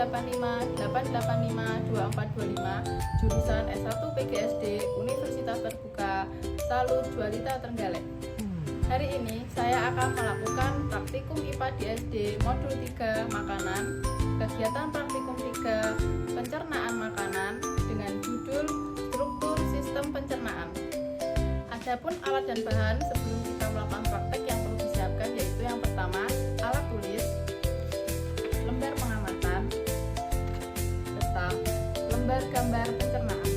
885 jurusan S1 PGSD Universitas Terbuka Salut Jualita Trenggalek. Hari ini saya akan melakukan praktikum IPA di SD modul 3 makanan, kegiatan praktikum 3 pencernaan makanan dengan judul struktur sistem pencernaan. Adapun alat dan bahan sebelum kita melakukan praktek yang perlu disiapkan yaitu yang pertama alat tulis, lembar pengamatan, serta lembar gambar pencernaan.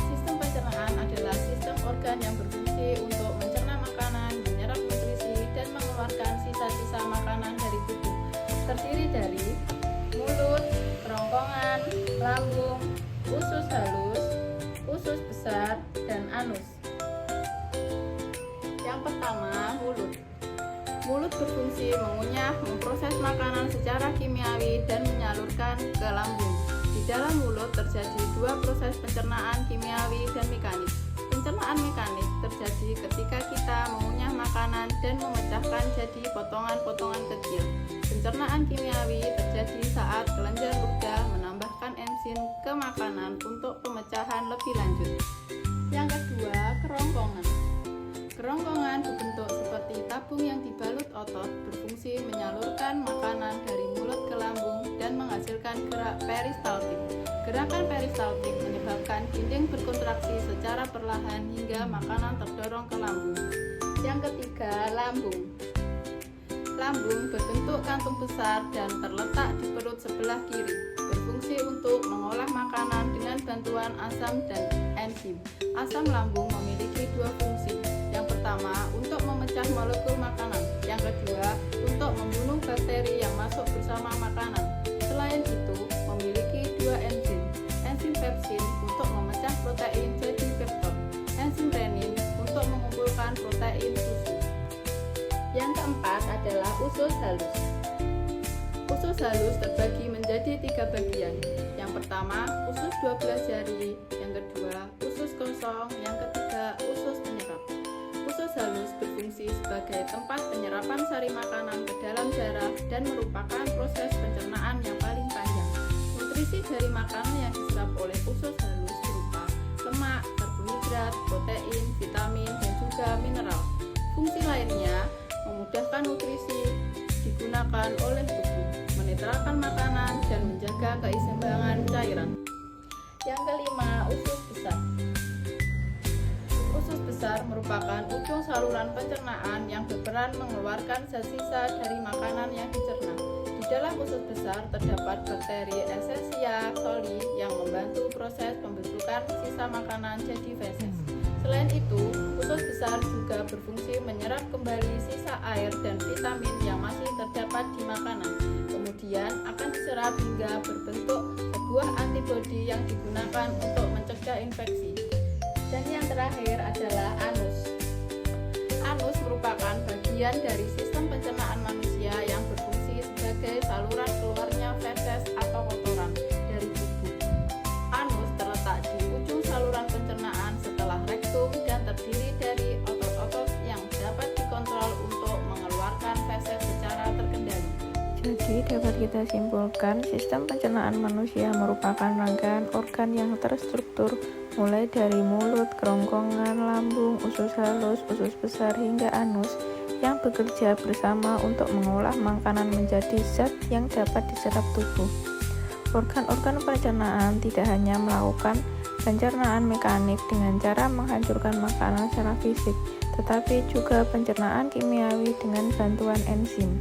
Sistem pencernaan adalah sistem organ yang berfungsi untuk mencerna makanan, menyerap nutrisi, dan mengeluarkan sisa-sisa makanan dari tubuh. Terdiri dari mulut, kerongkongan, lambung, usus halus, usus besar, dan anus. Yang pertama, mulut. Mulut berfungsi mengunyah, memproses makanan secara kimiawi, dan menyalurkan ke lambung. Di dalam mulut terjadi dua proses pencernaan kimiawi dan mekanik. Pencernaan mekanik terjadi ketika kita mengunyah makanan dan memecahkan jadi potongan-potongan kecil. Pencernaan kimiawi terjadi saat kelenjar ludah menambahkan enzim ke makanan untuk pemecahan lebih lanjut. Yang kedua, kerongkongan. Kerongkongan berbentuk seperti tabung yang dibalut otot, berfungsi menyalurkan makanan dari mulut ke lambung dan menghasilkan gerak peristaltik. Gerakan peristaltik menyebabkan dinding berkontraksi secara perlahan hingga makanan terdorong ke lambung. Yang ketiga, lambung. Lambung berbentuk kantung besar dan terletak di perut sebelah kiri. Berfungsi untuk mengolah makanan dengan bantuan asam dan enzim. Asam lambung memiliki dua fungsi. Yang pertama, untuk memecah molekul makanan. Yang kedua, untuk membunuh bakteri yang masuk bersama makanan. Selain itu, memiliki dua enzim. Enzim pepsin untuk memecah protein jadi peptid. Enzim renin untuk mengumpulkan protein susu. Yang keempat adalah usus halus. Usus halus terbagi menjadi 3 bagian. Yang pertama, usus 12 jari. Yang kedua, usus kosong. Yang ketiga, usus penyerap. Usus halus berfungsi sebagai tempat penyerapan sari makanan ke dalam darah dan merupakan proses pencernaan yang paling panjang. Nutrisi dari makanan yang diserap oleh usus halus berupa lemak, karbohidrat, protein, vitamin, dan juga mineral. Fungsi lainnya memudahkan nutrisi digunakan oleh tubuh, menetralkan makanan, dan menjaga keseimbangan cairan. Yang kelima, usus besar. Usus besar merupakan ujung saluran pencernaan yang berperan mengeluarkan sisa dari makanan yang dicerna. Di dalam usus besar terdapat bakteri Escherichia coli yang membantu proses pembentukan sisa makanan jadi feses. Selain itu, usus besar juga berfungsi menyerap kembali sisa air dan vitamin yang masih terdapat di makanan. Kemudian akan diserap hingga berbentuk sebuah antibodi yang digunakan untuk mencegah infeksi. Dan yang terakhir adalah anus. Anus merupakan bagian dari sistem pencernaan manusia yang berfungsi sebagai saluran keluarnya feses atau kotoran dari tubuh. Anus terletak di ujung saluran pencernaan setelah rektum dan terdiri dari otot-otot yang dapat dikontrol untuk mengeluarkan feses secara terkendali. Jadi dapat kita simpulkan sistem pencernaan manusia merupakan rangkaian organ yang terstruktur mulai dari mulut, kerongkongan, lambung, usus halus, usus besar hingga anus yang bekerja bersama untuk mengolah makanan menjadi zat yang dapat diserap tubuh. Organ-organ pencernaan tidak hanya melakukan pencernaan mekanik dengan cara menghancurkan makanan secara fisik, tetapi juga pencernaan kimiawi dengan bantuan enzim.